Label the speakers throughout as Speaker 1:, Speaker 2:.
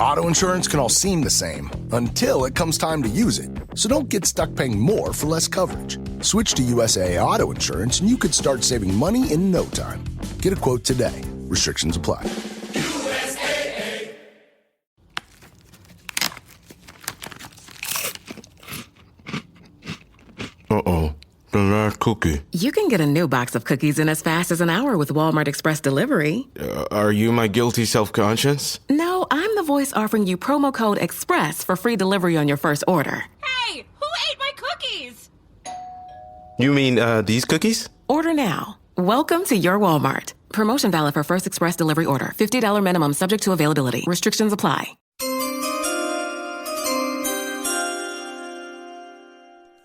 Speaker 1: Auto insurance can all seem the same until it comes time to use it. So don't get stuck paying more for less coverage. Switch to USAA Auto Insurance and you could start saving money in no time. Get a quote today. Restrictions apply.
Speaker 2: USAA.
Speaker 3: Uh-oh. The last cookie.
Speaker 4: You can get a new box of cookies in as fast as an hour with Walmart Express Delivery.
Speaker 3: Are you my guilty self-conscience?
Speaker 4: No, I'm the voice offering you promo code EXPRESS for free delivery on your first order.
Speaker 5: Hey, who ate my cookies?
Speaker 3: You mean, these cookies?
Speaker 4: Order now. Welcome to your Walmart. Promotion valid for first express delivery order. $50 minimum subject to availability. Restrictions apply.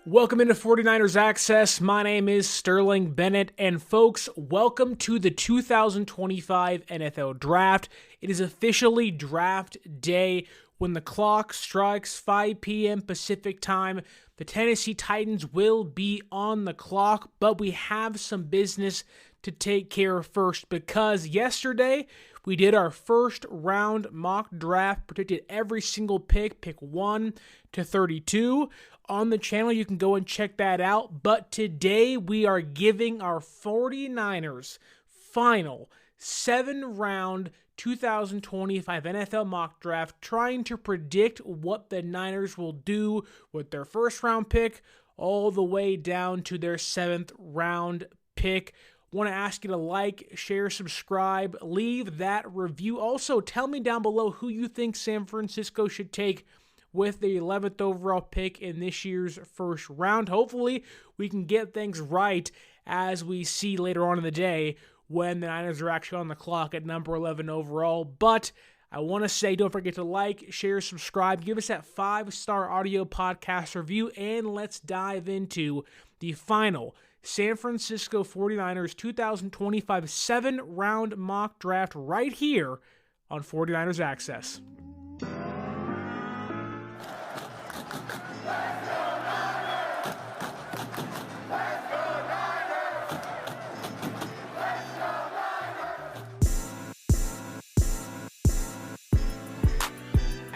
Speaker 6: Welcome into 49ers Access. My name is Sterling Bennett, and folks, welcome to the 2025 NFL Draft. It is officially draft day. When the clock strikes 5 p.m. Pacific time, the Tennessee Titans will be on the clock, but we have some business to take care of first because yesterday we did our first round mock draft, predicted every single pick 1 to 32. On the channel, you can go and check that out. But today, we are giving our 49ers final 7-round 2025 NFL mock draft, trying to predict what the Niners will do with their first-round pick all the way down to their 7th-round pick. Want to ask you to like, share, subscribe, leave that review. Also, tell me down below who you think San Francisco should take with the 11th overall pick in this year's first round. Hopefully, we can get things right as we see later on in the day when the Niners are actually on the clock at number 11 overall. But I want to say, don't forget to like, share, subscribe, give us that 5-star audio podcast review, and let's dive into the final San Francisco 49ers 2025 7-round mock draft right here on 49ers Access.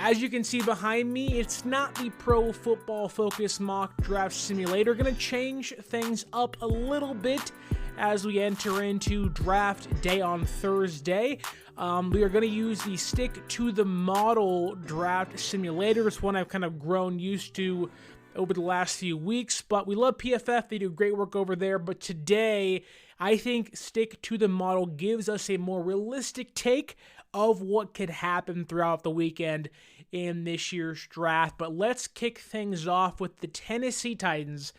Speaker 6: As you can see behind me, it's not the Pro Football Focus mock draft simulator. Going to change things up a little bit as we enter into draft day on Thursday. We are going to use the stick to the model draft simulator. It's one I've kind of grown used to over the last few weeks, but we love PFF. They do great work over there. But today, I think stick to the model gives us a more realistic take of what could happen throughout the weekend in this year's draft. But let's kick things off with the Tennessee Titans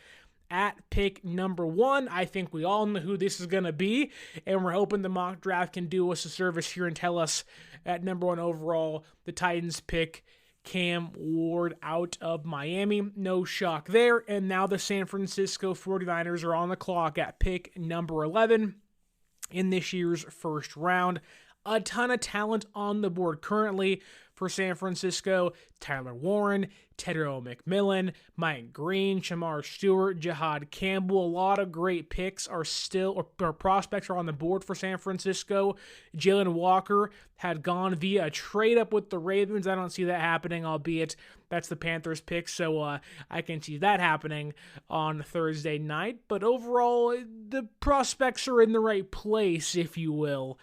Speaker 6: at pick number 1. I think we all know who this is going to be, and we're hoping the mock draft can do us a service here and tell us at number 1 overall, the Titans pick Cam Ward out of Miami. No shock there. And now the San Francisco 49ers are on the clock at pick number 11 in this year's first round. A ton of talent on the board currently for San Francisco. Tyler Warren, Tedro McMillan, Mike Green, Shamar Stewart, Jihad Campbell. A lot of great picks are still, or prospects are on the board for San Francisco. Jalen Walker had gone via a trade up with the Ravens. I don't see that happening, albeit that's the Panthers pick, so I can see that happening on Thursday night. But overall, the prospects are in the right place, if you will,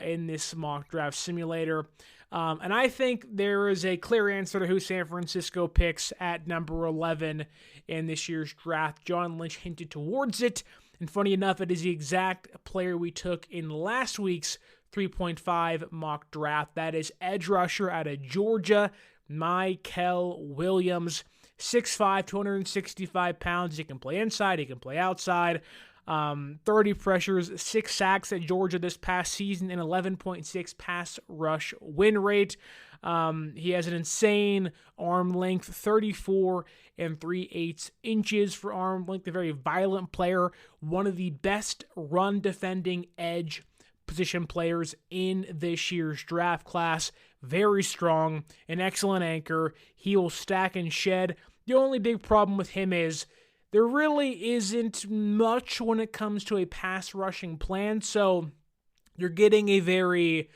Speaker 6: in this mock draft simulator. And I think there is a clear answer to who San Francisco picks at number 11 in this year's draft. John Lynch hinted towards it. And funny enough, it is the exact player we took in last week's 3.5 mock draft. That is edge rusher out of Georgia, Mykel Williams. 6'5", 265 pounds. He can play inside. He can play outside. 30 pressures, 6 sacks at Georgia this past season, and 11.6 pass rush win rate. He has an insane arm length, 34 3/8 inches for arm length. A very violent player, one of the best run defending edge position players in this year's draft class. Very strong, an excellent anchor. He will stack and shed. The only big problem with him is there really isn't much when it comes to a pass rushing plan, so you're getting a very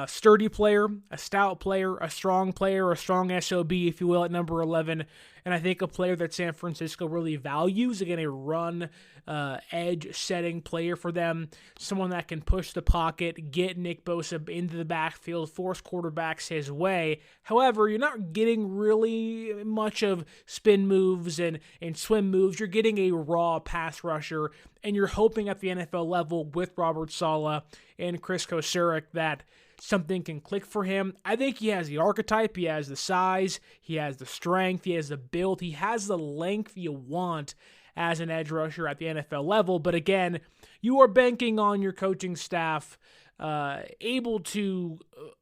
Speaker 6: sturdy player, a stout player, a strong SOB, if you will, at number 11. And I think a player that San Francisco really values, again, a run edge-setting player for them, someone that can push the pocket, get Nick Bosa into the backfield, force quarterbacks his way. However, you're not getting really much of spin moves and swim moves. You're getting a raw pass rusher, and you're hoping at the NFL level with Robert Saleh and Chris Kosurick that something can click for him. I think he has the archetype, he has the size, he has the strength, he has the build, he has the length you want as an edge rusher at the NFL level. But again, you are banking on your coaching staff able to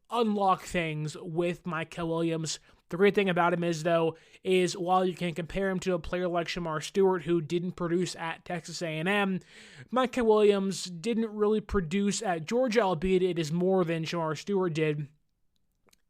Speaker 6: unlock things with Micah Williams. The great thing about him is while you can compare him to a player like Shamar Stewart, who didn't produce at Texas A&M, Micah Williams didn't really produce at Georgia, albeit it is more than Shamar Stewart did.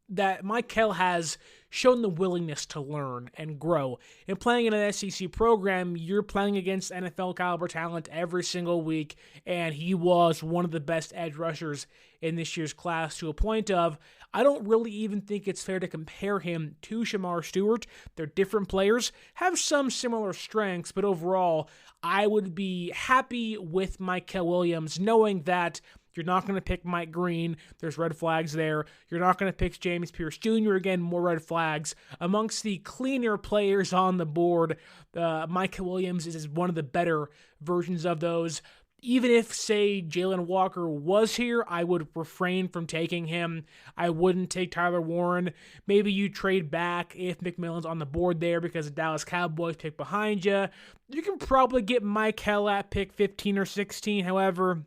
Speaker 6: That Michael has shown the willingness to learn and grow. And playing in an SEC program, you're playing against NFL caliber talent every single week, and he was one of the best edge rushers in this year's class, to a point of, I don't really even think it's fair to compare him to Shamar Stewart. They're different players, have some similar strengths, but overall, I would be happy with Micah Williams, knowing that you're not going to pick Mike Green. There's red flags there. You're not going to pick James Pierce Jr. Again, more red flags. Amongst the cleaner players on the board, Micah Williams is one of the better versions of those. Even if, say, Jalen Walker was here, I would refrain from taking him. I wouldn't take Tyler Warren. Maybe you trade back if McMillan's on the board there because the Dallas Cowboys pick behind you. You can probably get Mike Hill at pick 15 or 16. However,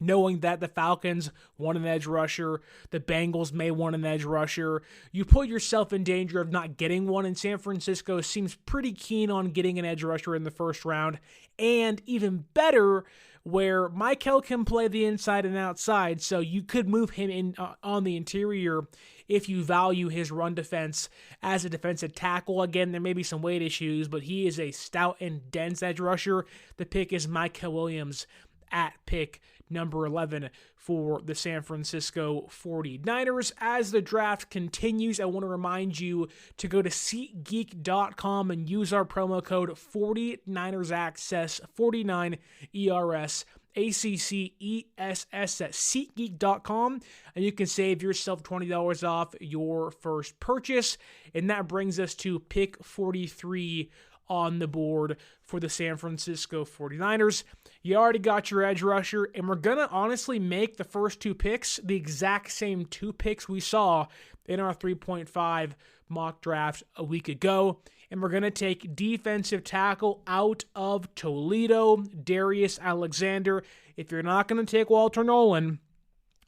Speaker 6: knowing that the Falcons want an edge rusher, the Bengals may want an edge rusher, you put yourself in danger of not getting one, and San Francisco seems pretty keen on getting an edge rusher in the first round, and even better, where Michael can play the inside and outside, so you could move him in on the interior if you value his run defense as a defensive tackle. Again, there may be some weight issues, but he is a stout and dense edge rusher. The pick is Micah Williams at pick number 11 for the San Francisco 49ers. As the draft continues, I want to remind you to go to SeatGeek.com and use our promo code 49ErsAccess, 49ERS. ACCESS at SeatGeek.com, and you can save yourself $20 off your first purchase. And that brings us to pick 43 on the board for the San Francisco 49ers. You already got your edge rusher, and we're going to honestly make the first two picks the exact same two picks we saw in our 3.5 mock draft a week ago. And we're going to take defensive tackle out of Toledo, Darius Alexander. If you're not going to take Walter Nolan,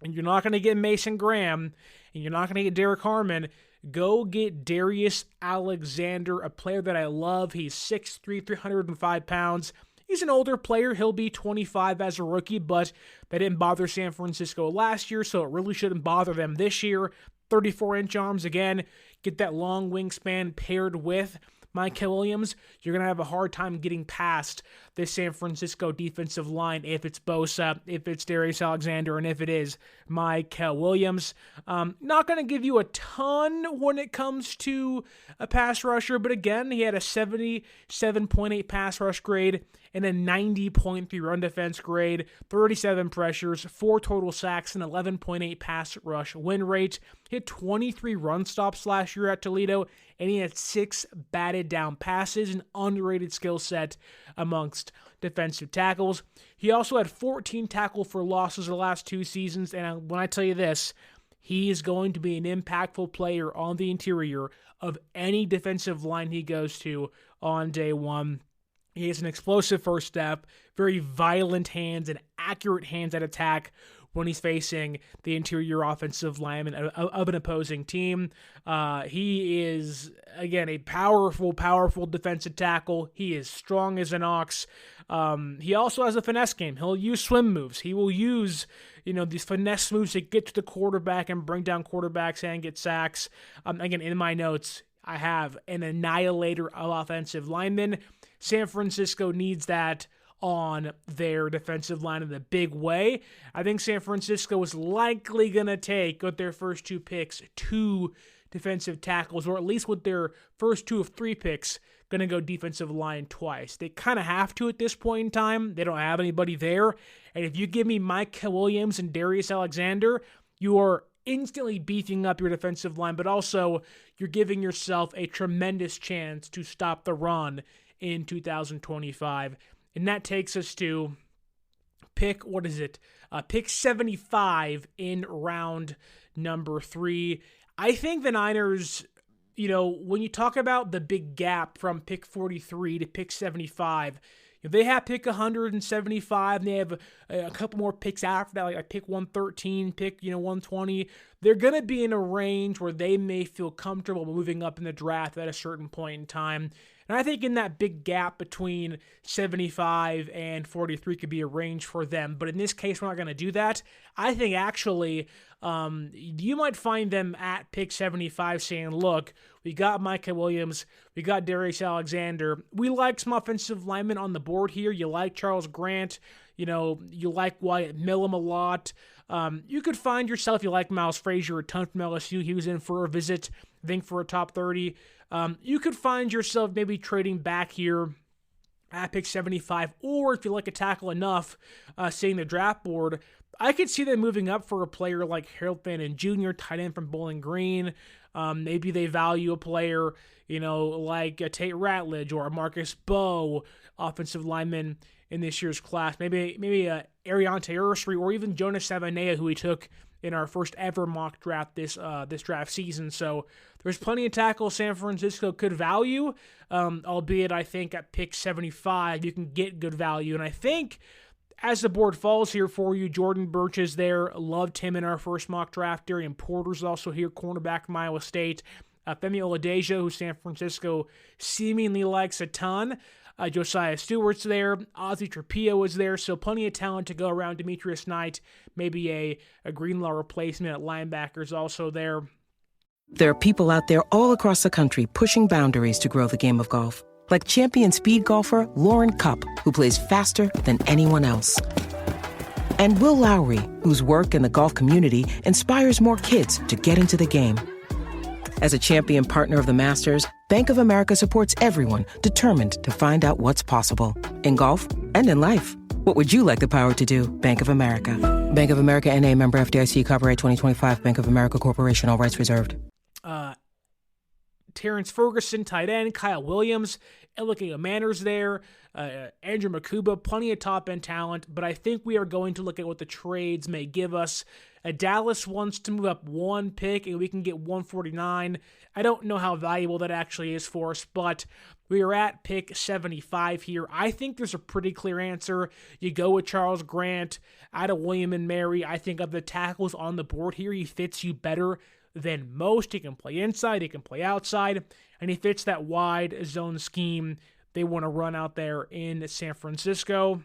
Speaker 6: and you're not going to get Mason Graham, and you're not going to get Derek Harmon, go get Darius Alexander, a player that I love. He's 6'3", 305 pounds. He's an older player. He'll be 25 as a rookie, but that didn't bother San Francisco last year, so it really shouldn't bother them this year. 34-inch arms again. Get that long wingspan paired with Micah Williams. You're going to have a hard time getting past this San Francisco defensive line if it's Bosa, if it's Darius Alexander, and if it is Micah Williams. Not going to give you a ton when it comes to a pass rusher, but again, he had a 77.8 pass rush grade and a 90.3 run defense grade, 37 pressures, 4 total sacks, and 11.8 pass rush win rate. Hit 23 run stops last year at Toledo, and he had 6 batted down passes, an underrated skill set amongst defensive tackles. He also had 14 tackle for losses the last 2 seasons, and when I tell you this, he is going to be an impactful player on the interior of any defensive line he goes to on day one. He has an explosive first step, very violent hands, and accurate hands at attack when he's facing the interior offensive lineman of an opposing team. He is, again, a powerful defensive tackle. He is strong as an ox. He also has a finesse game. He'll use swim moves. He will use, these finesse moves to get to the quarterback and bring down quarterbacks and get sacks. Again, in my notes, I have an annihilator of offensive linemen. San Francisco needs that on their defensive line in a big way. I think San Francisco is likely going to take, with their first 2 picks, 2 defensive tackles, or at least with their first 2 of 3 picks, going to go defensive line twice. They kind of have to at this point in time. They don't have anybody there. And if you give me Mike Williams and Darius Alexander, you are instantly beefing up your defensive line, but also you're giving yourself a tremendous chance to stop the run in 2025. And that takes us to pick 75 in round number 3. I think the Niners, when you talk about the big gap from pick 43 to pick 75, they have pick 175, and they have a couple more picks after that, like pick 113, pick 120. They're going to be in a range where they may feel comfortable moving up in the draft at a certain point in time. And I think in that big gap between 75 and 43 could be a range for them. But in this case, we're not going to do that. I think actually you might find them at pick 75 saying, look, we got Micah Williams, we got Darius Alexander. We like some offensive linemen on the board here. You like Charles Grant. You like Wyatt Millum a lot. You could find yourself, you like Miles Frazier a ton from LSU. He was in for a visit, I think, for a top 30. You could find yourself maybe trading back here at pick 75, or if you like a tackle enough, seeing the draft board, I could see them moving up for a player like Harold Fannin Jr., tight end from Bowling Green. Maybe they value a player, like a Tate Ratledge or a Marcus Bowe, offensive lineman in this year's class. Maybe Ariante Ursary, or even Jonas Savanea, who we took in our first ever mock draft this draft season. So there's plenty of tackles San Francisco could value, albeit I think at pick 75 you can get good value. And I think as the board falls here for you, Jordan Burch is there. Loved him in our first mock draft. Darian Porter's also here, cornerback from Iowa State. Femi Oladejo, who San Francisco seemingly likes a ton. Josiah Stewart's there. Ozzie Trapillo is there. So plenty of talent to go around. Demetrius Knight, maybe a Greenlaw replacement at linebacker is also there.
Speaker 7: There are people out there all across the country pushing boundaries to grow the game of golf. Like champion speed golfer Lauren Cupp, who plays faster than anyone else. And Will Lowry, whose work in the golf community inspires more kids to get into the game. As a champion partner of the Masters, Bank of America supports everyone determined to find out what's possible. In golf and in life. What would you like the power to do? Bank of America. Bank of America N.A. member FDIC, copyright 2025, Bank of America Corporation, all rights reserved.
Speaker 6: Terrence Ferguson, tight end. Kyle Williams, Elike Manners there. Andrew Makuba, plenty of top-end talent, but I think we are going to look at what the trades may give us. Dallas wants to move up 1 pick, and we can get 149. I don't know how valuable that actually is for us, but we are at pick 75 here. I think there's a pretty clear answer. You go with Charles Grant out of William and Mary. I think of the tackles on the board here, he fits you better than most. He can play inside, he can play outside, and he fits that wide zone scheme they want to run out there in San Francisco.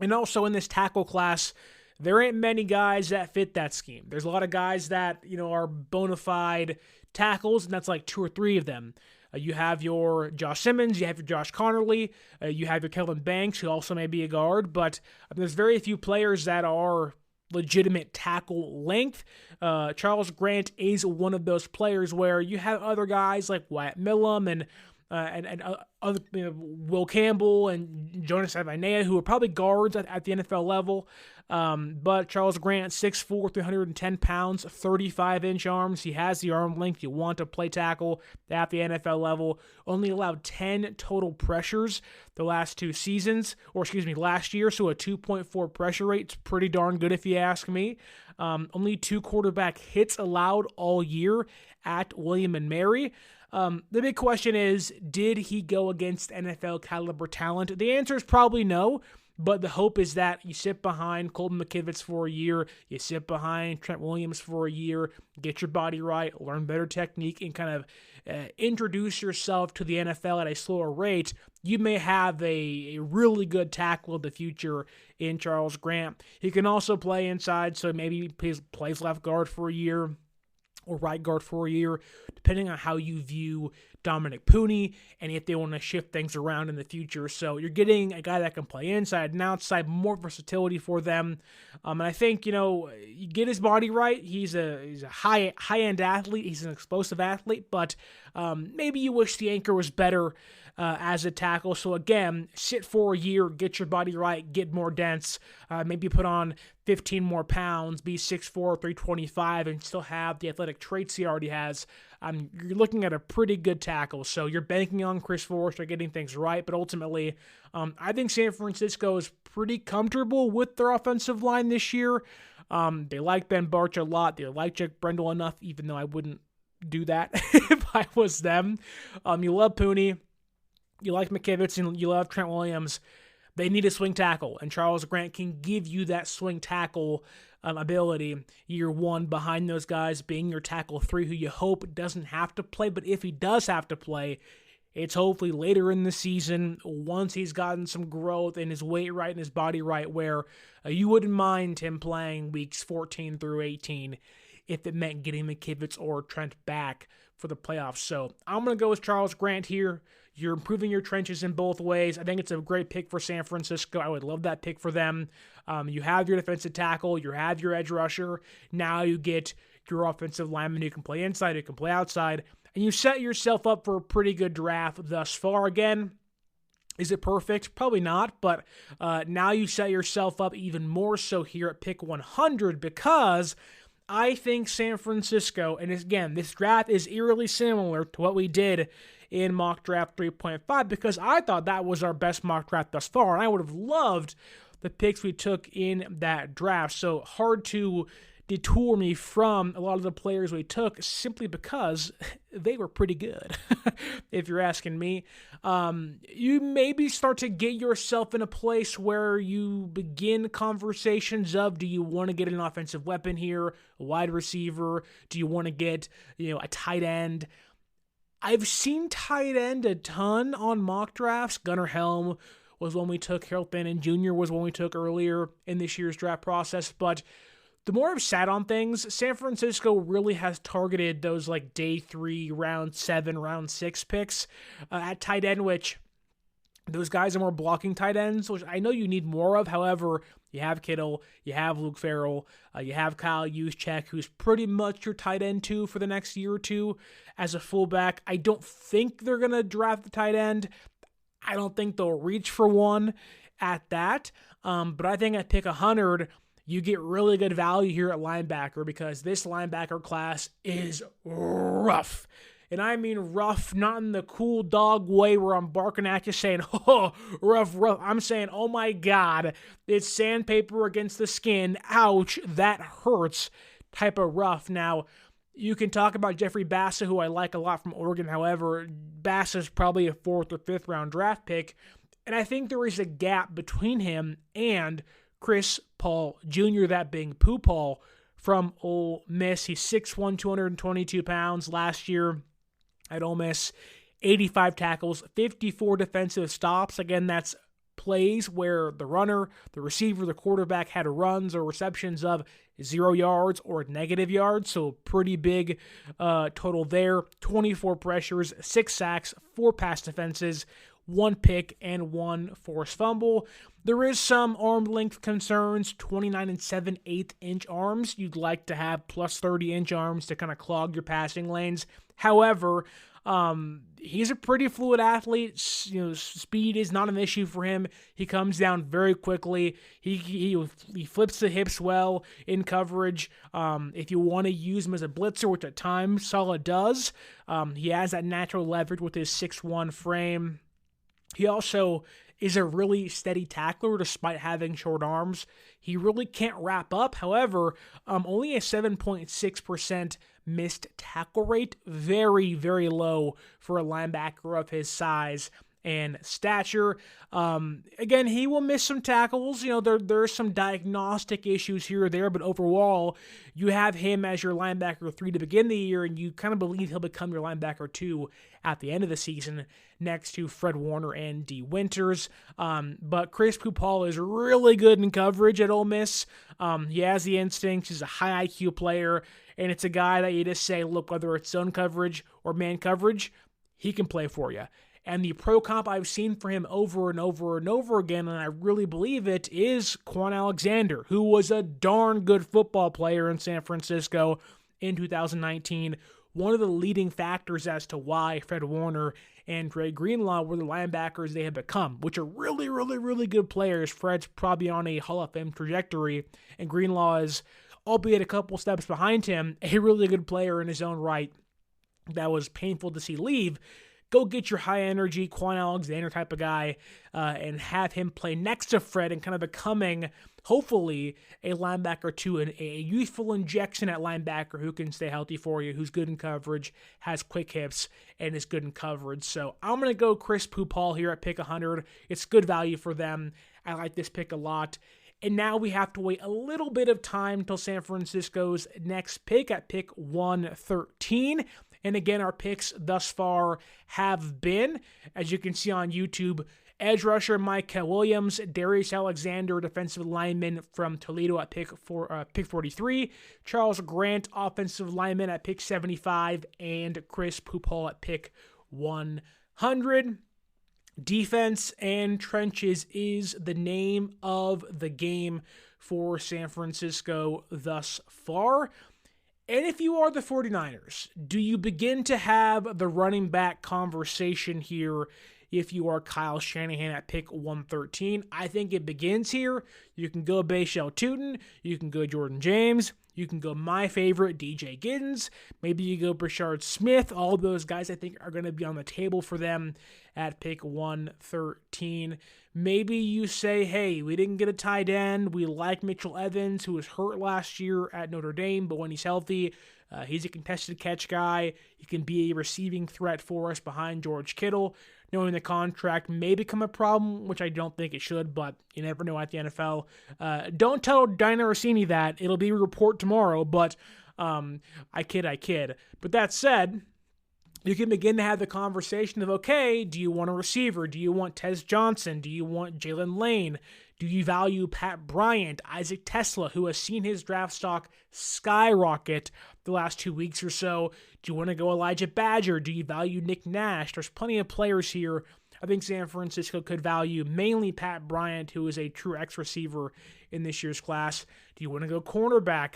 Speaker 6: And also in this tackle class, there ain't many guys that fit that scheme. There's a lot of guys that, are bona fide tackles, and that's like 2 or 3 of them. You have your Josh Simmons, you have your Josh Connerly, you have your Kellen Banks, who also may be a guard, but there's very few players that are legitimate tackle length. Charles Grant is one of those players where you have other guys like Wyatt Millum and other, Will Campbell and Jonas Savanea, who are probably guards at the NFL level. But Charles Grant, 6'4", 310 pounds, 35-inch arms. He has the arm length you want to play tackle at the NFL level. Only allowed 10 total pressures the last year, so a 2.4 pressure rate. It's pretty darn good if you ask me. Only 2 quarterback hits allowed all year at William and Mary. The big question is, did he go against NFL caliber talent? The answer is probably no, but the hope is that you sit behind Colton McKivitz for a year, you sit behind Trent Williams for a year, get your body right, learn better technique, and kind of introduce yourself to the NFL at a slower rate. You may have a really good tackle of the future in Charles Grant. He can also play inside, so maybe he plays left guard for a year, or right guard for a year, depending on how you view Dominic Pooney and if they want to shift things around in the future. So you're getting a guy that can play inside and outside, more versatility for them. And I think, you get his body right. He's a high-end athlete. He's an explosive athlete, but maybe you wish the anchor was better as a tackle. So again, sit for a year, get your body right, get more dense, maybe put on 15 more pounds, be 6'4", 325, and still have the athletic traits he already has. You're looking at a pretty good tackle. So you're banking on Chris Forrester getting things right, but ultimately, I think San Francisco is pretty comfortable with their offensive line this year. They like Ben Barch a lot. They like Jack Brendel enough, even though I wouldn't do that if I was them. You love Pooney. You like McKivitz, and you love Trent Williams. They need a swing tackle, and Charles Grant can give you that swing tackle ability year one behind those guys, being your tackle 3, who you hope doesn't have to play. But if he does have to play, it's hopefully later in the season, once he's gotten some growth and his weight right and his body right, where you wouldn't mind him playing weeks 14 through 18 if it meant getting McKivitz or Trent back for the playoffs. So I'm going to go with Charles Grant here. You're improving your trenches in both ways. I think it's a great pick for San Francisco. I would love that pick for them. You have your defensive tackle. You have your edge rusher. Now you get your offensive lineman who can play inside, who can play outside. And you set yourself up for a pretty good draft thus far. Again, is it perfect? Probably not. But now you set yourself up even more so here at pick 100, because I think San Francisco, and again, this draft is eerily similar to what we did in mock draft 3.5, because I thought that was our best mock draft thus far, and I would have loved the picks we took in that draft. So hard to detour me from a lot of the players we took simply because they were pretty good, if you're asking me. You maybe start to get yourself in a place where you begin conversations of, do you want to get an offensive weapon here, a wide receiver? Do you want to get, a tight end? I've seen tight end a ton on mock drafts. Gunnar Helm was one we took. Harold Fannin Jr. was one we took earlier in this year's draft process. But the more I've sat on things, San Francisco really has targeted those like day 3, round 7, round 6 picks at tight end, which those guys are more blocking tight ends, which I know you need more of. However, you have Kittle, you have Luke Farrell, you have Kyle Juszczyk, who's pretty much your tight end 2 for the next year or two as a fullback. I don't think they're going to draft the tight end. I don't think they'll reach for one at that. But I think at pick 100, you get really good value here at linebacker, because this linebacker class is rough. And I mean rough, not in the cool dog way where I'm barking at you saying, oh, rough. I'm saying, oh my God, it's sandpaper against the skin. Ouch, that hurts type of rough. Now, you can talk about Jeffrey Bassa, who I like a lot from Oregon. However, Bassa's probably a 4th or 5th round draft pick. And I think there is a gap between him and Chris Paul Jr., that being Pooh Paul from Ole Miss. He's 6'1", 222 pounds last year at Ole Miss, 85 tackles, 54 defensive stops. Again, that's plays where the runner, the receiver, the quarterback had runs or receptions of 0 yards or negative yards, so pretty big total there. 24 pressures, 6 sacks, 4 pass defenses, 1 pick, and 1 forced fumble. There is some arm length concerns, 29 and 7/8 inch arms. You'd like to have plus 30 inch arms to kind of clog your passing lanes. However, he's a pretty fluid athlete. Speed is not an issue for him. He comes down very quickly. He flips the hips well in coverage. If you want to use him as a blitzer, which at times Saleh does, he has that natural leverage with his 6'1" frame. He also is a really steady tackler despite having short arms. He really can't wrap up. However, only a 7.6% missed tackle rate. Very, very low for a linebacker of his size. and stature. Again, he will miss some tackles. There's some diagnostic issues here or there, but overall, you have him as your linebacker 3 to begin the year, and you kind of believe he'll become your linebacker 2 at the end of the season next to Fred Warner and D. Winters. But Chris Pupal is really good in coverage at Ole Miss. He has the instincts. He's a high IQ player, and it's a guy that you just say, look, whether it's zone coverage or man coverage, he can play for you. And the pro comp I've seen for him over and over and over again, and I really believe it, is Quan Alexander, who was a darn good football player in San Francisco in 2019. One of the leading factors as to why Fred Warner and Dre Greenlaw were the linebackers they have become, which are really, really, really good players. Fred's probably on a Hall of Fame trajectory, and Greenlaw is, albeit a couple steps behind him, a really good player in his own right that was painful to see leave. Go get your high-energy Quan Alexander type of guy and have him play next to Fred and kind of becoming, hopefully, a linebacker 2, and a youthful injection at linebacker who can stay healthy for you, who's good in coverage, has quick hips, and is good in coverage. So I'm going to go Chris Pupal here at pick 100. It's good value for them. I like this pick a lot. And now we have to wait a little bit of time until San Francisco's next pick at pick 113. And again, our picks thus far have been, as you can see on YouTube, edge rusher Micah Williams, Darius Alexander, defensive lineman from Toledo at pick 43, Charles Grant, offensive lineman at pick 75, and Chris Pupal at pick 100. Defense and trenches is the name of the game for San Francisco thus far. And if you are the 49ers, do you begin to have the running back conversation here if you are Kyle Shanahan at pick 113? I think it begins here. You can go Bashal Tutin. You can go Jordan James. You can go my favorite, DJ Giddens. Maybe you go Brashard Smith. All those guys I think are going to be on the table for them at pick 113. Maybe you say, hey, we didn't get a tight end. We like Mitchell Evans, who was hurt last year at Notre Dame, but when he's healthy, he's a contested catch guy. He can be a receiving threat for us behind George Kittle. Knowing the contract may become a problem, which I don't think it should, but you never know at the NFL. Don't tell Diana Rossini that. It'll be a report tomorrow, but I kid. But that said, you can begin to have the conversation of, okay, do you want a receiver? Do you want Tez Johnson? Do you want Jalen Lane? Do you value Pat Bryant, Isaac Tesla, who has seen his draft stock skyrocket the last 2 weeks or so? Do you want to go Elijah Badger? Do you value Nick Nash? There's plenty of players here. I think San Francisco could value mainly Pat Bryant, who is a true X receiver in this year's class. Do you want to go cornerback?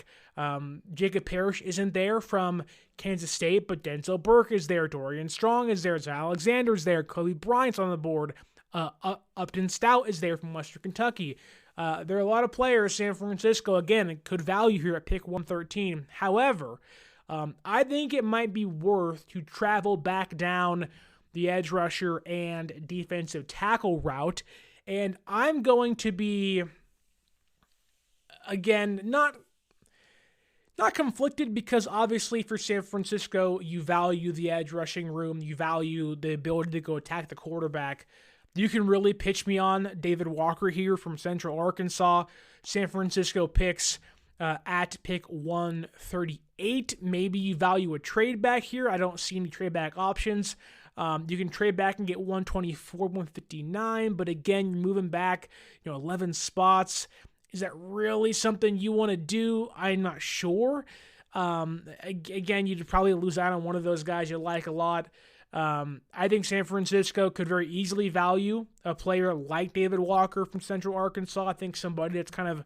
Speaker 6: Jacob Parrish isn't there from Kansas State, but Denzel Burke is there. Dorian Strong is there. Alexander's there. Kobe Bryant's on the board. Upton Stout is there from Western Kentucky. There are a lot of players San Francisco, again, could value here at pick 113. However, I think it might be worth to travel back down the edge rusher and defensive tackle route. And I'm going to be, again, not conflicted, because obviously for San Francisco, you value the edge rushing room. You value the ability to go attack the quarterback. You can really pitch me on David Walker here from Central Arkansas. San Francisco picks at pick 138. Maybe you value a trade back here. I don't see any trade back options. You can trade back and get 124, 159, but again, you're moving back 11 spots. Is that really something you want to do? I'm not sure. Again, you'd probably lose out on one of those guys you like a lot. I think San Francisco could very easily value a player like David Walker from Central Arkansas. I think somebody that's kind of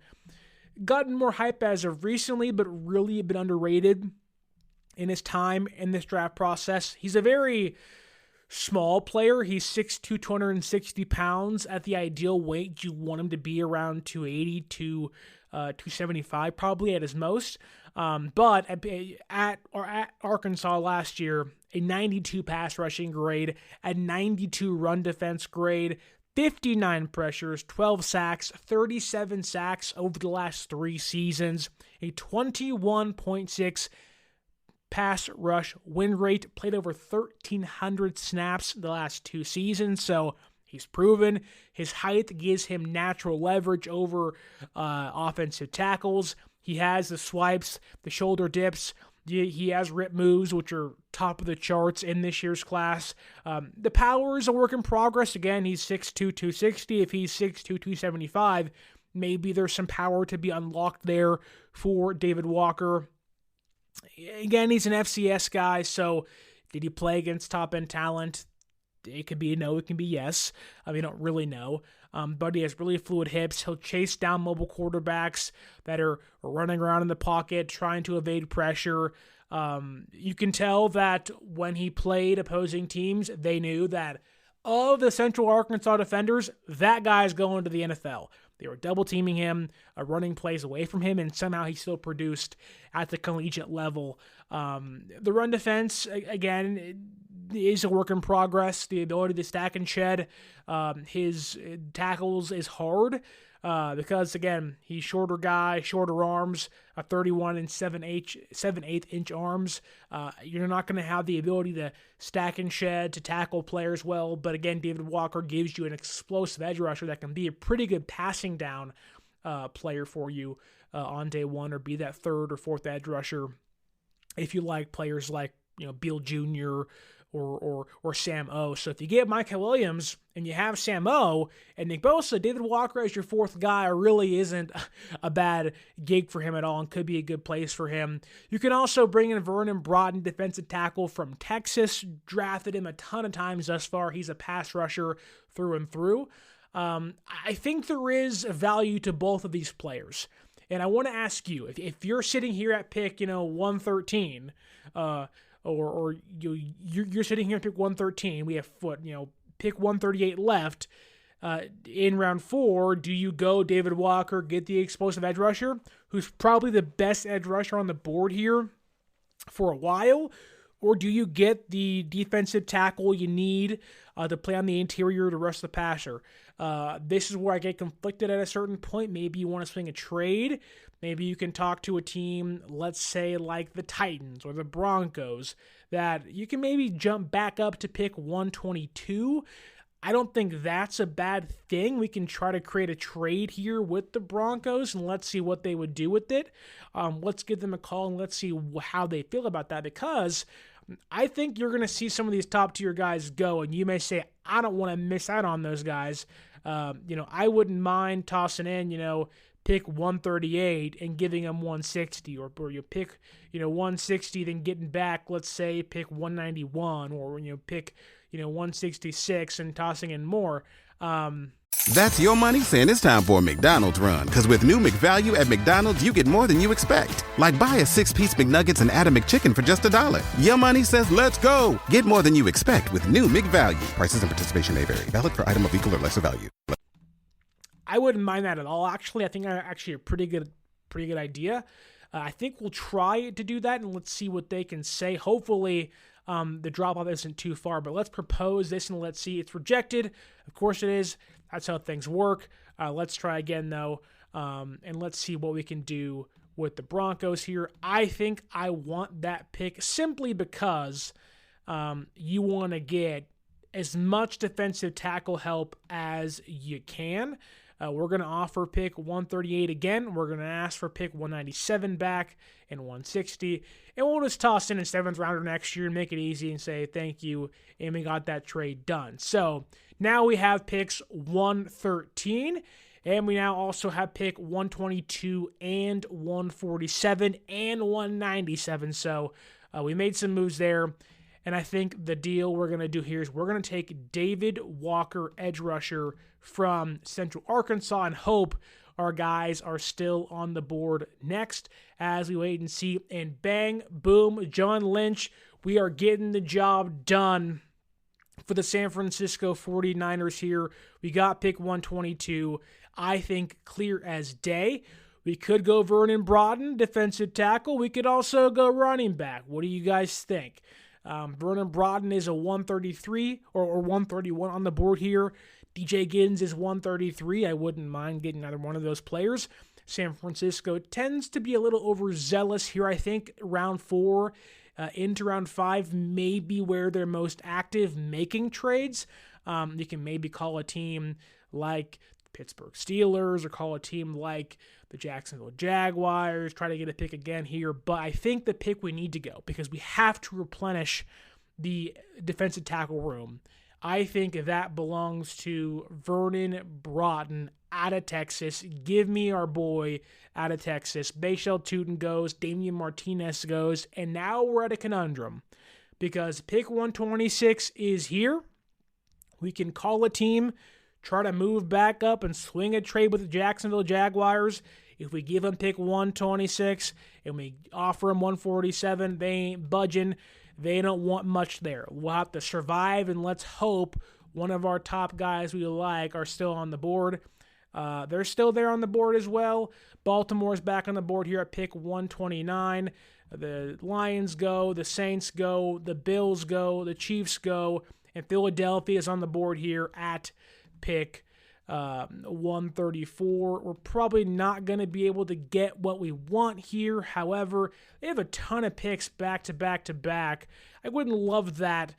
Speaker 6: gotten more hype as of recently, but really been underrated in his time in this draft process. He's a very small player. He's 6'2", 260 pounds. At the ideal weight, you want him to be around 280 to 275 probably at his most. But at Arkansas last year, a 92 pass rushing grade, a 92 run defense grade, 59 pressures, 12 sacks, 37 sacks over the last 3 seasons, a 21.6 pass rush win rate, played over 1,300 snaps the last 2 seasons, so he's proven his height gives him natural leverage over offensive tackles. He has the swipes, the shoulder dips. He has rip moves, which are top of the charts in this year's class. The power is a work in progress. Again, he's 6'2", 260. If he's 6'2", 275, maybe there's some power to be unlocked there for David Walker. Again, he's an FCS guy, so did he play against top-end talent? It could be a no, it can be yes. We don't really know. But he has really fluid hips. He'll chase down mobile quarterbacks that are running around in the pocket, trying to evade pressure. You can tell that when he played opposing teams, they knew that of the Central Arkansas defenders, that guy's going to the NFL. They were double teaming him, running plays away from him, and somehow he still produced at the collegiate level. The run defense, again, is a work in progress. The ability to stack and shed his tackles is hard because, again, he's shorter guy, shorter arms, 31 and 7/8 inch arms. You're not going to have the ability to stack and shed to tackle players well, but again, David Walker gives you an explosive edge rusher that can be a pretty good passing down player for you on day one, or be that third or fourth edge rusher if you like players like Beal Jr. or Sam O. So if you get Micah Williams and you have Sam O and Nick Bosa, David Walker as your fourth guy really isn't a bad gig for him at all and could be a good place for him. You can also bring in Vernon Broughton, defensive tackle from Texas. Drafted him a ton of times thus far. He's a pass rusher through and through. I think there is a value to both of these players. And I want to ask you, if you're sitting here at pick 113, or you're sitting here at pick 113, we have pick 138 left in round 4. Do you go David Walker, get the explosive edge rusher, who's probably the best edge rusher on the board here for a while, or do you get the defensive tackle you need to play on the interior to rush the passer? This is where I get conflicted at a certain point. Maybe you want to swing a trade. Maybe you can talk to a team, let's say like the Titans or the Broncos, that you can maybe jump back up to pick 122. I don't think that's a bad thing. We can try to create a trade here with the Broncos, and let's see what they would do with it. Let's give them a call, and let's see how they feel about that, because I think you're going to see some of these top-tier guys go, and you may say, I don't want to miss out on those guys. I wouldn't mind tossing in, pick 138 and giving them 160, or you pick 160, then getting back, let's say, pick 191, or pick 166 and tossing in more.
Speaker 8: That's your money saying it's time for a McDonald's run. Because with new McValue at McDonald's, you get more than you expect. Like buy a 6-piece McNuggets and add a McChicken for just $1. Your money says let's go. Get more than you expect with new McValue. Prices and participation may vary. Valid for item of equal or lesser value.
Speaker 6: I wouldn't mind that at all. Actually, I think that's a pretty good idea. I think we'll try to do that, and let's see what they can say. Hopefully, the drop-off isn't too far, but let's propose this, and let's see. It's rejected. Of course it is. That's how things work. Let's try again, though, and let's see what we can do with the Broncos here. I think I want that pick simply because you want to get as much defensive tackle help as you can. We're going to offer pick 138 again. We're going to ask for pick 197 back and 160. And we'll just toss in a 7th rounder next year and make it easy and say thank you. And we got that trade done. So now we have picks 113. And we now also have pick 122 and 147 and 197. So we made some moves there. And I think the deal we're going to do here is we're going to take David Walker, edge rusher from Central Arkansas, and hope our guys are still on the board next as we wait and see. And bang, boom, John Lynch, we are getting the job done for the San Francisco 49ers here. We got pick 122. I think clear as day. We could go Vernon Broughton, defensive tackle. We could also go running back. What do you guys think? Vernon Broughton is a 133 or 131 on the board here. DJ Giddens is 133. I wouldn't mind getting either one of those players. San Francisco tends to be a little overzealous here. I think round 4 into round 5 may be where they're most active making trades. You can maybe call a team like Pittsburgh Steelers or call a team like the Jacksonville Jaguars, try to get a pick again here. But I think the pick we need to go, because we have to replenish the defensive tackle room, I think that belongs to Vernon Broughton out of Texas. Give me our boy out of Texas. Bashal Tutin goes, Damian Martinez goes, and now we're at a conundrum because pick 126 is here. We can call a team, try to move back up and swing a trade with the Jacksonville Jaguars. If we give them pick 126 and we offer them 147, they ain't budging. They don't want much there. We'll have to survive, and let's hope one of our top guys we like are still on the board. They're still there on the board as well. Baltimore's back on the board here at pick 129. The Lions go, the Saints go, the Bills go, the Chiefs go, and Philadelphia is on the board here at pick 134. We're probably not going to be able to get what we want here. However, they have a ton of picks back to back to back. I wouldn't love that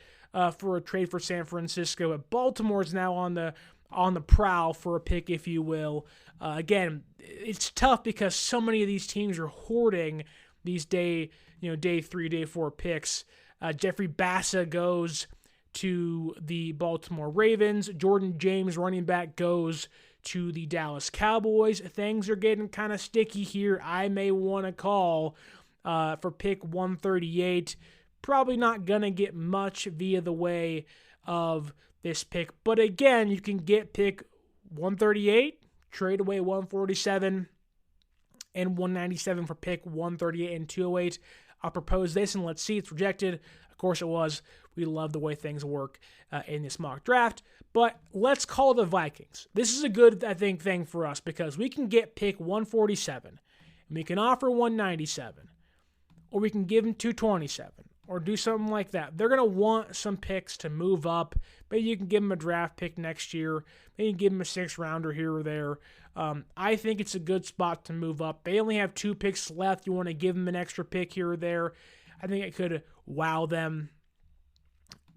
Speaker 6: for a trade for San Francisco, but Baltimore's now on the prowl for a pick, if you will. Again, it's tough because so many of these teams are hoarding these day 3, day 4 picks. Jeffrey Bassa goes to the Baltimore Ravens. Jordan James, running back, goes to the Dallas Cowboys. Things are getting kind of sticky here. I may want to call for pick 138. Probably not going to get much via the way of this pick. But again, you can get pick 138, trade away 147 and 197 for pick 138 and 208. I'll propose this and let's see. It's rejected. Of course it was. We love the way things work in this mock draft. But let's call the Vikings. This is a good, I think, thing for us because we can get pick 147 and we can offer 197, or we can give them 227 or do something like that. They're going to want some picks to move up. Maybe you can give them a draft pick next year. Maybe you can give them a 6th rounder here or there. I think it's a good spot to move up. They only have 2 picks left. You want to give them an extra pick here or there. I think it could wow them.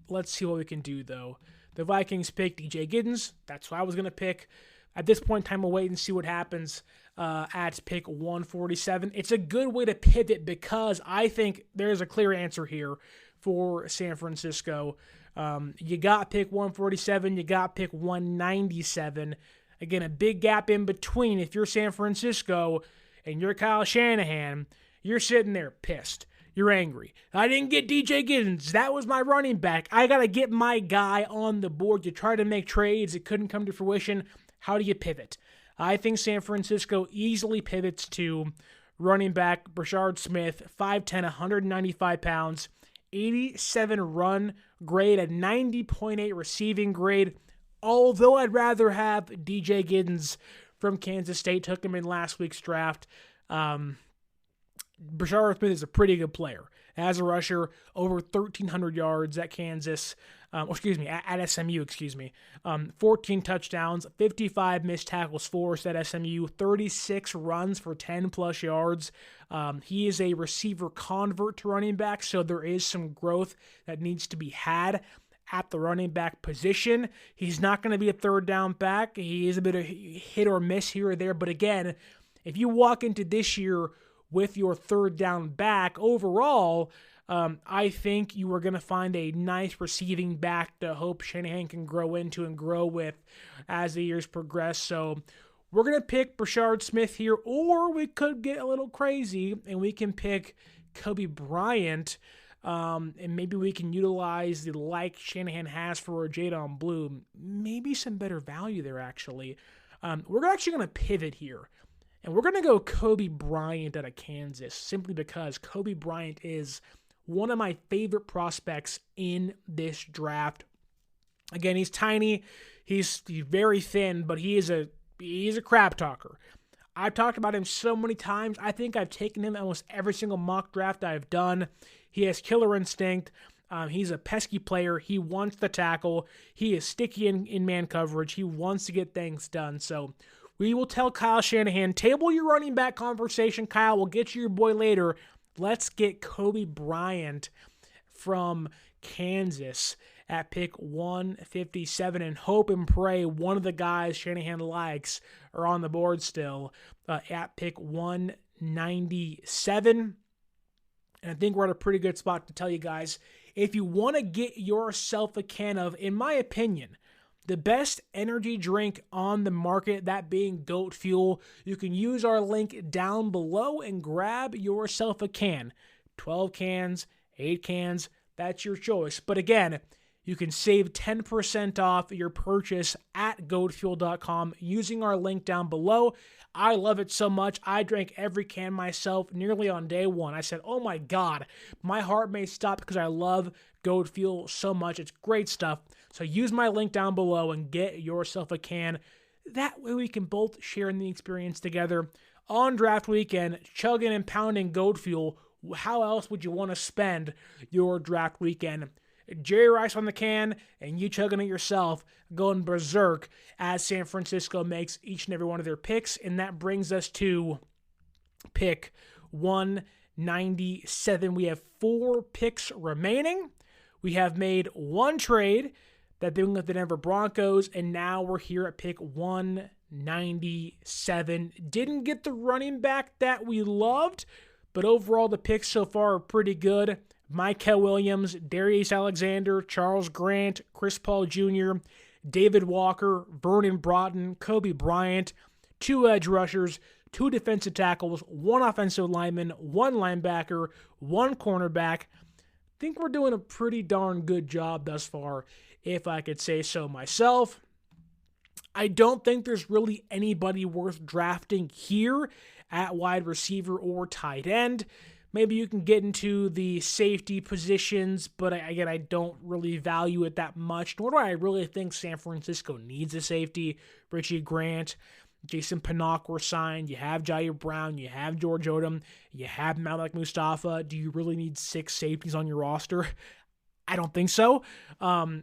Speaker 6: Let's see what we can do, though. The Vikings pick DJ Giddens. That's what I was going to pick. At this point in time, we'll wait and see what happens at pick 147. It's a good way to pivot because I think there's a clear answer here for San Francisco. You got pick 147. You got pick 197. Again, a big gap in between. If you're San Francisco and you're Kyle Shanahan, you're sitting there pissed. You're angry. I didn't get DJ Giddens. That was my running back. I got to get my guy on the board. You try to make trades. It couldn't come to fruition. How do you pivot? I think San Francisco easily pivots to running back Brashard Smith, 5'10", 195 pounds, 87 run grade, a 90.8 receiving grade. Although I'd rather have DJ Giddens from Kansas State, took him in last week's draft. Brashard Smith is a pretty good player. As a rusher, over 1,300 yards at Kansas, at SMU, 14 touchdowns, 55 missed tackles forced at SMU, 36 runs for 10-plus yards. He is a receiver convert to running back, so there is some growth that needs to be had at the running back position. He's not going to be a third down back. He is a bit of hit or miss here or there, but again, if you walk into this year with your third down back overall, I think you are going to find a nice receiving back to hope Shanahan can grow into and grow with as the years progress. So we're going to pick Brashard Smith here, or we could get a little crazy and we can pick Kobe Bryant, and maybe we can utilize the like Shanahan has for Jadon Blue. Maybe some better value there, actually. We're actually going to pivot here. And we're going to go Kobe Bryant out of Kansas simply because Kobe Bryant is one of my favorite prospects in this draft. Again, he's tiny, he's very thin, but he is a crap talker. I've talked about him so many times. I think I've taken him almost every single mock draft I've done. He has killer instinct. He's a pesky player. He wants to tackle. He is sticky in man coverage. He wants to get things done. So we will tell Kyle Shanahan, table your running back conversation, Kyle. We'll get you your boy later. Let's get Kobe Bryant from Kansas at pick 157 and hope and pray one of the guys Shanahan likes are on the board still at pick 197. And I think we're at a pretty good spot to tell you guys, if you want to get yourself a can of, in my opinion, the best energy drink on the market, that being Goat Fuel, you can use our link down below and grab yourself a can. 12 cans, 8 cans, that's your choice. But again, you can save 10% off your purchase at goatfuel.com using our link down below. I love it so much. I drank every can myself nearly on day one. I said, oh my God, my heart may stop because I love Goat Fuel so much. It's great stuff. So use my link down below and get yourself a can. That way we can both share in the experience together on draft weekend, chugging and pounding Goat Fuel. How else would you want to spend your draft weekend? Jerry Rice on the can and you chugging it yourself, going berserk as San Francisco makes each and every one of their picks. And that brings us to pick 197. We have 4 picks remaining. We have made one trade, that being with the Denver Broncos, and now we're here at pick 197. Didn't get the running back that we loved, but overall the picks so far are pretty good. Micah Williams, Darius Alexander, Charles Grant, Chris Paul Jr., David Walker, Vernon Broughton, Kobe Bryant, 2 edge rushers, 2 defensive tackles, 1 offensive lineman, 1 linebacker, 1 cornerback. I think we're doing a pretty darn good job thus far, if I could say so myself. I don't think there's really anybody worth drafting here at wide receiver or tight end. Maybe you can get into the safety positions, but again, I don't really value it that much, nor do I really think San Francisco needs a safety. Richie Grant, Jason Pinnock were signed. You have Jair Brown. You have George Odom. You have Malik Mustafa. Do you really need 6 safeties on your roster? I don't think so.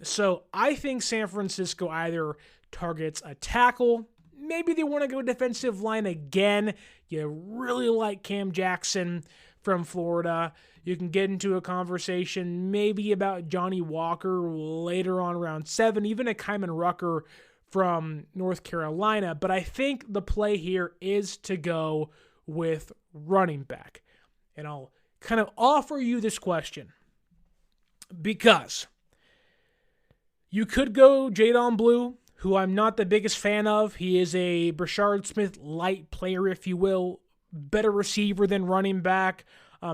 Speaker 6: So I think San Francisco either targets a tackle. Maybe they want to go defensive line again. You really like Cam Jackson from Florida. You can get into a conversation maybe about Johnny Walker later on round 7, even a Kyman Rucker from North Carolina. But I think the play here is to go with running back. And I'll kind of offer you this question because you could go Jadon Blue, who I'm not the biggest fan of. He is a Brashard Smith light player, if you will. Better receiver than running back.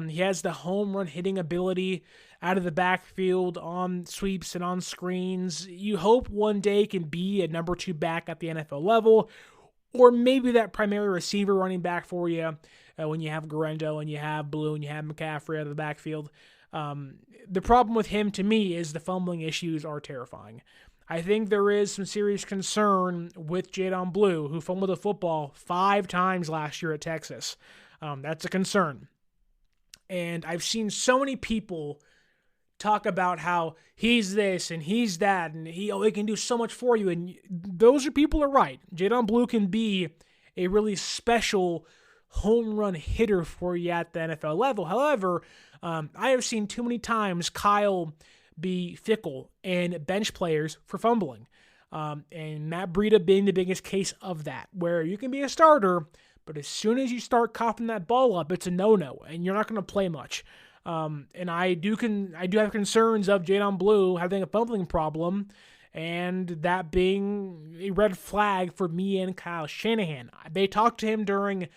Speaker 6: He has the home run hitting ability out of the backfield on sweeps and on screens. You hope one day can be a number 2 back at the NFL level, or maybe that primary receiver running back for you when you have Garendo and you have Blue and you have McCaffrey out of the backfield. The problem with him, to me, is the fumbling issues are terrifying. I think there is some serious concern with Jadon Blue, who fumbled the football 5 times last year at Texas. That's a concern. And I've seen so many people talk about how he's this and he's that, and he can do so much for you. And those people are right. Jadon Blue can be a really special home run hitter for you at the NFL level. However, I have seen too many times Kyle be fickle and bench players for fumbling. And Matt Breida being the biggest case of that, where you can be a starter, but as soon as you start coughing that ball up, it's a no-no, and you're not going to play much. And I do have concerns of Jadon Blue having a fumbling problem, and that being a red flag for me and Kyle Shanahan. They talked to him during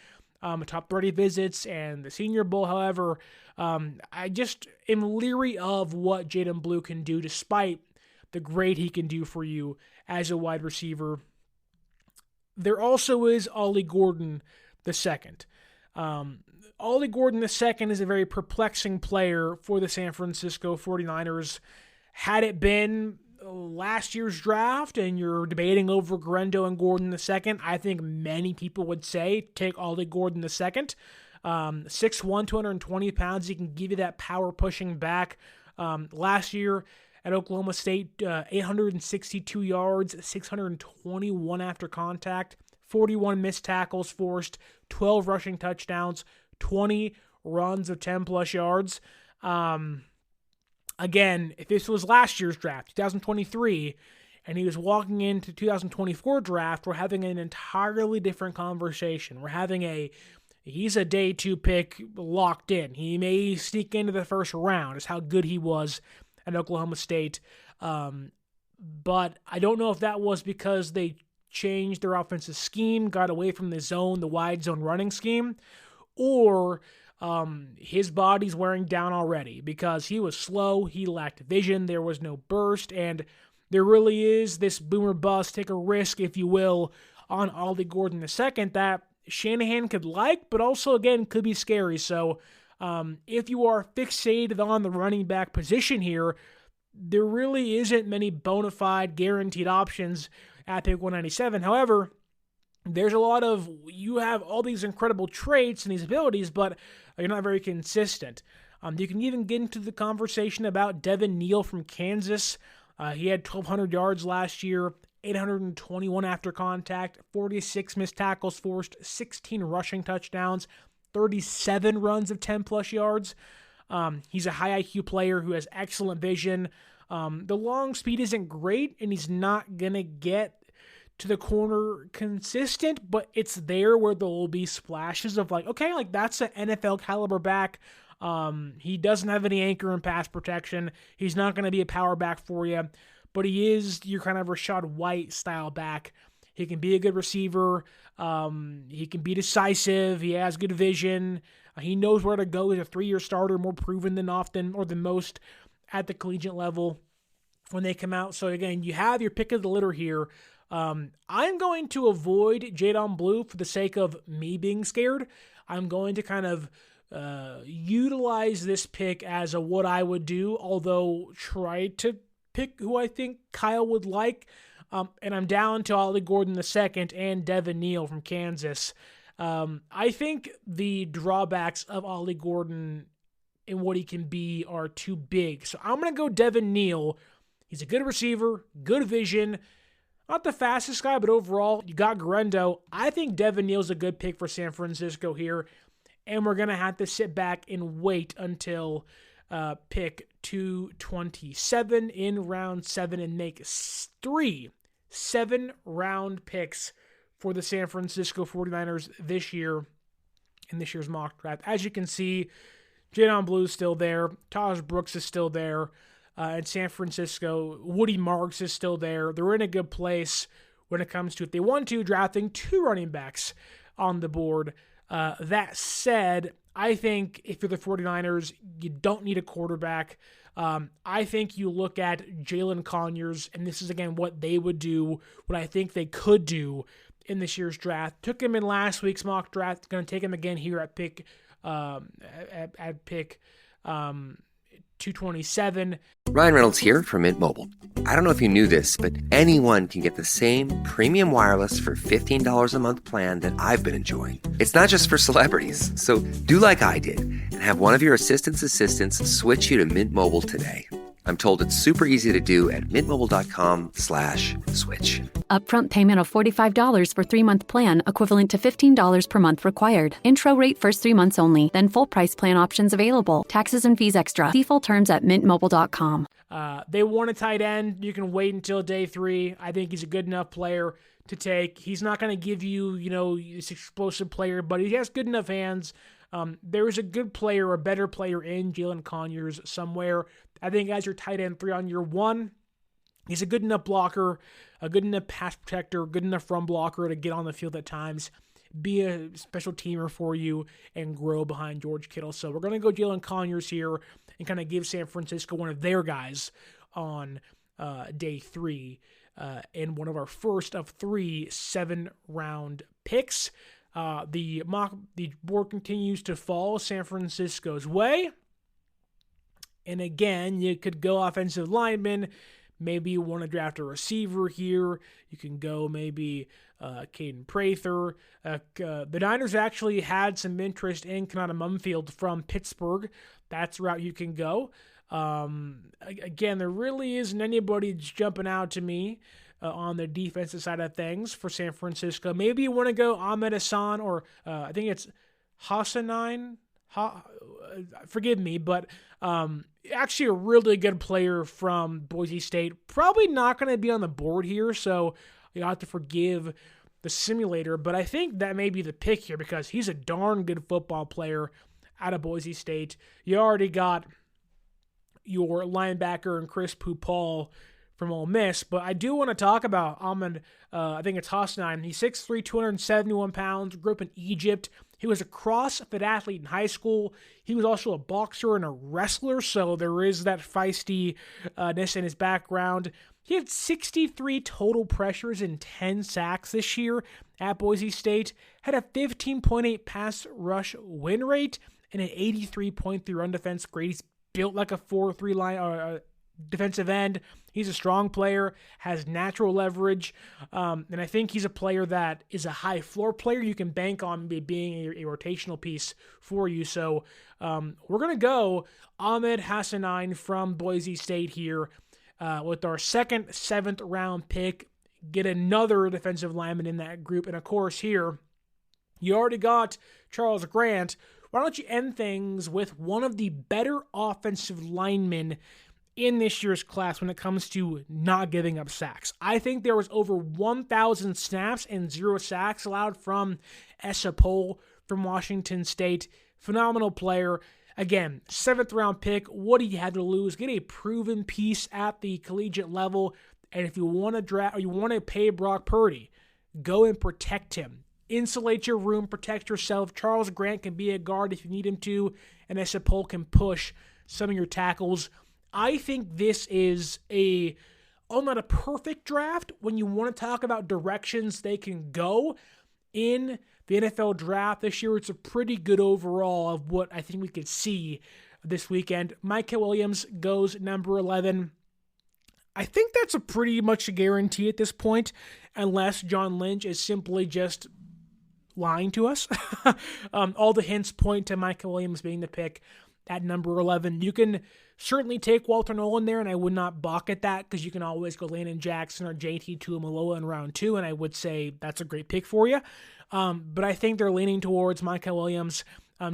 Speaker 6: top 30 visits and the Senior Bowl. However, I just am leery of what Jadon Blue can do, despite the great he can do for you as a wide receiver. There also is Ollie Gordon II. Ollie Gordon II is a very perplexing player for the San Francisco 49ers. Had it been last year's draft and you're debating over Garendo and Gordon II, I think many people would say take Ollie Gordon II. 6'1", 220 pounds. He can give you that power pushing back. Last year at Oklahoma State, 862 yards, 621 after contact, 41 missed tackles forced, 12 rushing touchdowns, 20 runs of 10-plus yards. Again, if this was last year's draft, 2023, and he was walking into 2024 draft, we're having an entirely different conversation. He's a day 2 pick locked in. He may sneak into the first round, is how good he was at Oklahoma State. But I don't know if that was because they changed their offensive scheme, got away from the wide zone running scheme, or his body's wearing down already because he was slow, he lacked vision, there was no burst, and there really is this boomer bust, take a risk, if you will, on Ollie Gordon II that Shanahan could like, but also, again, could be scary. So if you are fixated on the running back position here, there really isn't many bona fide guaranteed options at pick 197. However, there's you have all these incredible traits and these abilities, but you're not very consistent. You can even get into the conversation about Devin Neal from Kansas. He had 1,200 yards last year, 821 after contact, 46 missed tackles forced, 16 rushing touchdowns, 37 runs of 10-plus yards. He's a high IQ player who has excellent vision. The long speed isn't great, and he's not going to get to the corner consistent, but it's there where there will be splashes of that's an NFL caliber back. He doesn't have any anchor in pass protection. He's not going to be a power back for you, but he is your kind of Rachaad White style back. He can be a good receiver. He can be decisive. He has good vision. He knows where to go. He's a 3-year starter, more proven than most at the collegiate level when they come out. So again, you have your pick of the litter here. I'm going to avoid Jadon Blue for the sake of me being scared. I'm going to kind of utilize this pick as what I would do, although try to pick who I think Kyle would like. And I'm down to Ollie Gordon II and Devin Neal from Kansas. I think the drawbacks of Ollie Gordon and what he can be are too big. So I'm going to go Devin Neal. He's a good receiver, good vision. Not the fastest guy, but overall, you got Guerendo. I think Devin Neal's a good pick for San Francisco here, and we're going to have to sit back and wait until pick 227 in round 7 and make 3 7-round picks for the San Francisco 49ers this year in this year's mock draft. As you can see, Jadon Blue's still there. Taj Brooks is still there. In San Francisco, Woody Marks is still there. They're in a good place when it comes to, if they want to, drafting 2 running backs on the board. That said, I think if you're the 49ers, you don't need a quarterback. I think you look at Jalen Conyers, and this is, again, what they would do, what I think they could do in this year's draft. Took him in last week's mock draft. Going to take him again here at pick 227.
Speaker 9: Ryan Reynolds here from Mint Mobile. I don't know if you knew this, but anyone can get the same premium wireless for $15 a month plan that I've been enjoying. It's not just for celebrities. So do like I did and have one of your assistants switch you to Mint Mobile today. I'm told it's super easy to do at mintmobile.com/switch.
Speaker 10: Upfront payment of $45 for 3-month plan, equivalent to $15 per month required. Intro rate first 3 months only, then full price plan options available. Taxes and fees extra. See full terms at mintmobile.com.
Speaker 6: They want a tight end. You can wait until day 3. I think he's a good enough player to take. He's not going to give you, this explosive player, but he has good enough hands. There is a good player, a better player in Jalen Conyers somewhere. I think as your tight end 3 on year 1, he's a good enough blocker, a good enough pass protector, good enough run blocker to get on the field at times, be a special teamer for you, and grow behind George Kittle. So we're going to go Jalen Conyers here and kind of give San Francisco one of their guys on day 3 and one of our first of 3 7-round picks. The board continues to fall San Francisco's way. And again, you could go offensive lineman. Maybe you want to draft a receiver here. You can go maybe Caden Prather. The Niners actually had some interest in Kanata Mumfield from Pittsburgh. That's the route you can go. Again, there really isn't anybody jumping out to me on the defensive side of things for San Francisco. Maybe you want to go Ahmed Hassan or I think it's Hassanin forgive me, but actually a really good player from Boise State. Probably not going to be on the board here, so you have to forgive the simulator, but I think that may be the pick here because he's a darn good football player out of Boise State. You already got your linebacker and Chris Pupal from Ole Miss, but I do want to talk about Ahmed, I think it's Hassanein. He's 6'3", 271 pounds, grew up in Egypt. He was a CrossFit athlete in high school. He was also a boxer and a wrestler, so there is that feistiness in his background. He had 63 total pressures and 10 sacks this year at Boise State, had a 15.8 pass rush win rate, and an 83.3 run defense grade. He's built like a 4-3 line defensive end. He's a strong player, has natural leverage, and I think he's a player that is a high floor player you can bank on being a rotational piece for you. So we're going to go Ahmed Hassanein from Boise State here with our second, 7th round pick. Get another defensive lineman in that group. And of course here, you already got Charles Grant. Why don't you end things with one of the better offensive linemen in this year's class when it comes to not giving up sacks? I think there was over 1,000 snaps and 0 sacks allowed from Esa Pohl from Washington State. Phenomenal player. Again, 7th round pick. What do you have to lose? Get a proven piece at the collegiate level. And if you want to draft or you want to pay Brock Purdy, go and protect him. Insulate your room, protect yourself. Charles Grant can be a guard if you need him to, and Esa Pohl can push some of your tackles. I think this is not a perfect draft when you want to talk about directions they can go in the NFL draft this year. It's a pretty good overall of what I think we could see this weekend. Micah Williams goes number 11. I think that's a pretty much a guarantee at this point, unless John Lynch is simply just lying to us. All the hints point to Micah Williams being the pick at number 11. You can certainly take Walter Nolan there, and I would not balk at that because you can always go Landon Jackson or JT Tuimoloau in round 2, and I would say that's a great pick for you. But I think they're leaning towards Micah Williams.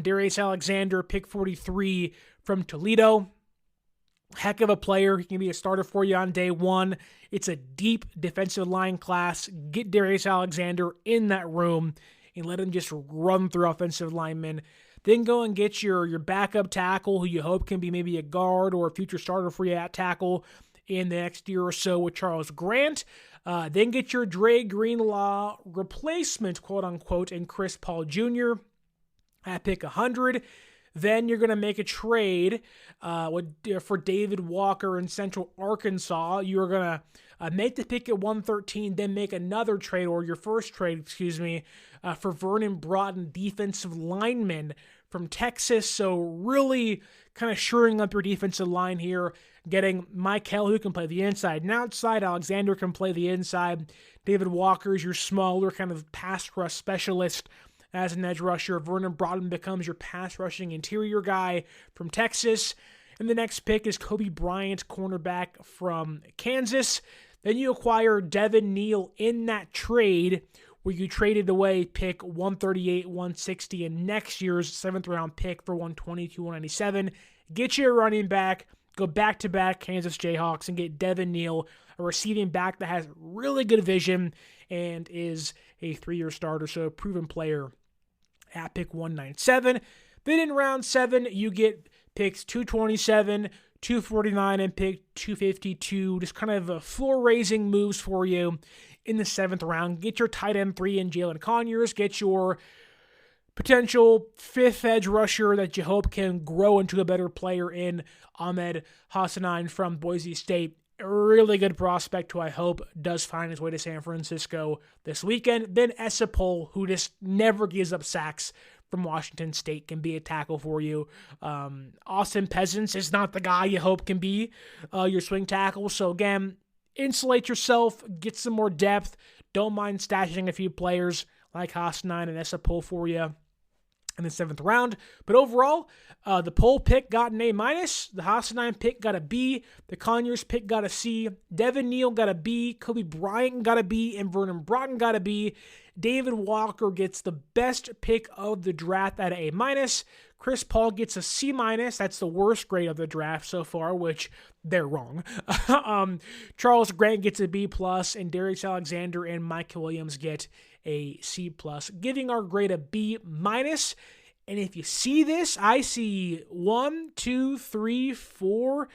Speaker 6: Darius Alexander, pick 43 from Toledo. Heck of a player. He can be a starter for you on day one. It's a deep defensive line class. Get Darius Alexander in that room and let him just run through offensive linemen. Then go and get your backup tackle who you hope can be maybe a guard or a future starter for you at tackle in the next year or so with Charles Grant. Then get your Dre Greenlaw replacement, quote-unquote, in Chris Paul Jr. at pick 100. Then you're going to make a trade for David Walker in Central Arkansas. You're going to make the pick at 113, then make another trade, or your first trade, for Vernon Broughton, defensive lineman from Texas. So really kind of shoring up your defensive line here, getting Michael, who can play the inside and outside. Alexander can play the inside. David Walker is your smaller kind of pass rush specialist as an edge rusher. Vernon Broughton becomes your pass rushing interior guy from Texas. And the next pick is Kobe Bryant, cornerback from Kansas. Then you acquire Devin Neal in that trade where you traded away pick 138, 160, and next year's 7th round pick for 122, 197. Get you a running back, go back-to-back Kansas Jayhawks, and get Devin Neal, a receiving back that has really good vision and is a 3-year starter, so a proven player at pick 197. Then in round 7, you get picks 227, 249, and pick 252. Just kind of floor-raising moves for you in the 7th round. Get your tight end 3 in Jalen Conyers. Get your potential 5th edge rusher that you hope can grow into a better player in Ahmed Hassanein from Boise State. A really good prospect who I hope does find his way to San Francisco this weekend. Then Esa Pohl, who just never gives up sacks from Washington State, can be a tackle for you. Austin Peasants is not the guy you hope can be your swing tackle. So again, insulate yourself, get some more depth. Don't mind stashing a few players like Hassanein and Esa Pohl for you in the 7th round. But overall, the Pohl pick got an A-, the Hassenheim pick got a B, the Conyers pick got a C, Devin Neal got a B, Kobe Bryant got a B, and Vernon Broughton got a B. David Walker gets the best pick of the draft at A-. Chris Paul gets a C-. That's the worst grade of the draft so far, which they're wrong. Charles Grant gets a B+, and Darius Alexander and Mike Williams get a C+, giving our grade a B-. And if you see this, I see 1, 2, 3, 4,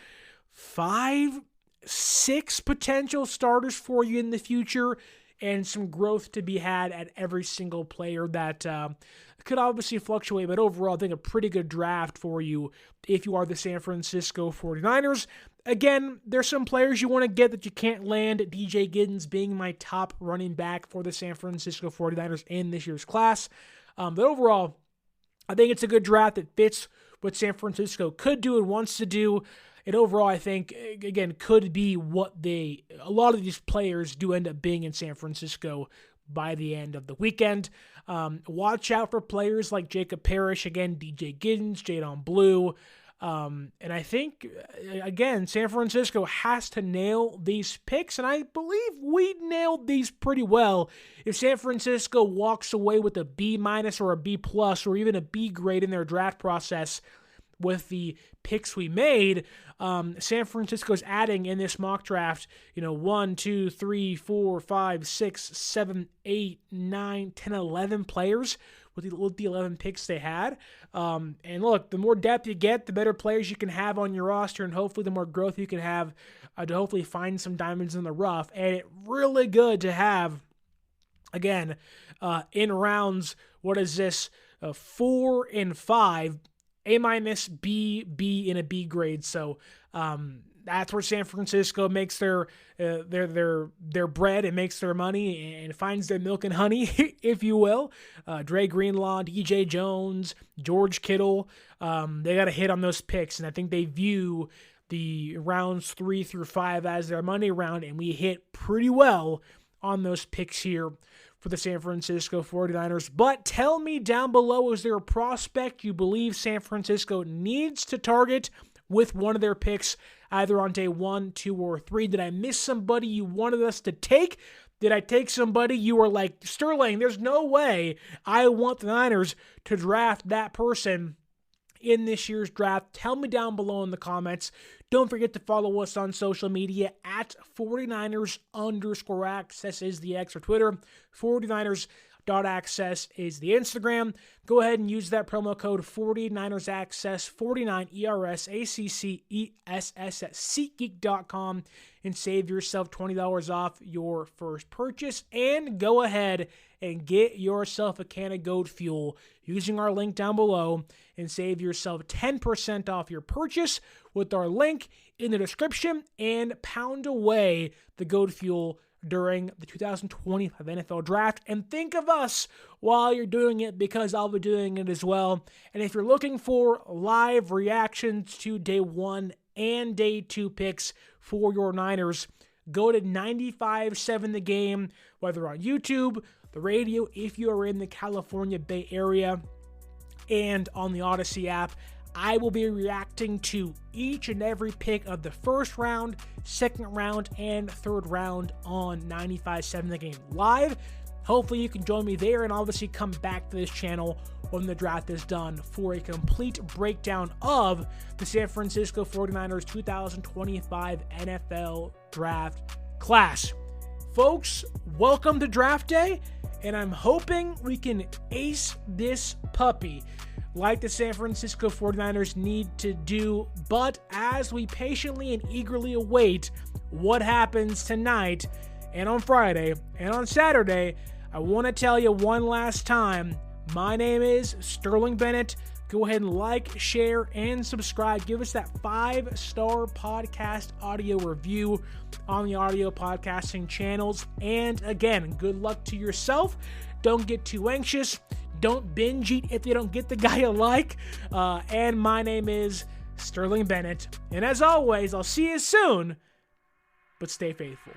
Speaker 6: 5, 6 potential starters for you in the future, and some growth to be had at every single player that could obviously fluctuate, but overall, I think a pretty good draft for you if you are the San Francisco 49ers. Again, there's some players you want to get that you can't land, DJ Giddens being my top running back for the San Francisco 49ers in this year's class. But overall, I think it's a good draft that fits what San Francisco could do and wants to do. And overall, I think, again, could be what a lot of these players do end up being in San Francisco by the end of the weekend. Watch out for players like Jacob Parrish, again, DJ Giddens, Jadon Blue. And I think, again, San Francisco has to nail these picks, and I believe we nailed these pretty well. If San Francisco walks away with a B- or a B+, or even a B grade in their draft process with the picks we made, San Francisco's adding in this mock draft, 1, 2, 3, 4, 5, 6, 7, 8, 9, 10, 11 players with the 11 picks they had. And look, the more depth you get, the better players you can have on your roster, and hopefully the more growth you can have to hopefully find some diamonds in the rough. And it's really good to have, again, in rounds, what is this, 4 and 5, A-, B, B, and a B grade. So that's where San Francisco makes their bread and makes their money and finds their milk and honey, if you will. Dre Greenlaw, DJ Jones, George Kittle, they got to hit on those picks, and I think they view the rounds 3 through 5 as their money round, and we hit pretty well on those picks here for the San Francisco 49ers. But tell me down below, is there a prospect you believe San Francisco needs to target with one of their picks, either on day 1, 2, or 3? Did I miss somebody you wanted us to take? Did I take somebody you were like, Sterling, there's no way I want the Niners to draft that person in this year's draft? Tell me down below in the comments. Don't forget to follow us on social media at 49ers_access is the X or Twitter. 49ers.access is the Instagram. Go ahead and use that promo code 49ersaccess, 49ERSACCESS at SeatGeek.com and save yourself $20 off your first purchase. And go ahead and get yourself a can of goat fuel using our link down below and save yourself 10% off your purchase with our link in the description, and pound away the goat fuel during the 2025 NFL Draft. And think of us while you're doing it, because I'll be doing it as well. And if you're looking for live reactions to day 1 and day 2 picks for your Niners, go to 95.7 The Game, whether on YouTube, the radio if you are in the California Bay Area, and on the Odyssey app. I will be reacting to each and every pick of the first round, second round, and third round on 95.7 The Game live. Hopefully you can join me there, and obviously come back to this channel when the draft is done for a complete breakdown of the San Francisco 49ers 2025 NFL Draft class. Folks, welcome to Draft Day, and I'm hoping we can ace this puppy like the San Francisco 49ers need to do. But as we patiently and eagerly await what happens tonight and on Friday and on Saturday, I want to tell you one last time, my name is Sterling Bennett. Go ahead and like, share, and subscribe. Give us that 5-star podcast audio review on the audio podcasting channels. And again, good luck to yourself. Don't get too anxious. Don't binge eat if you don't get the guy you like. And my name is Sterling Bennett. And as always, I'll see you soon, but stay faithful.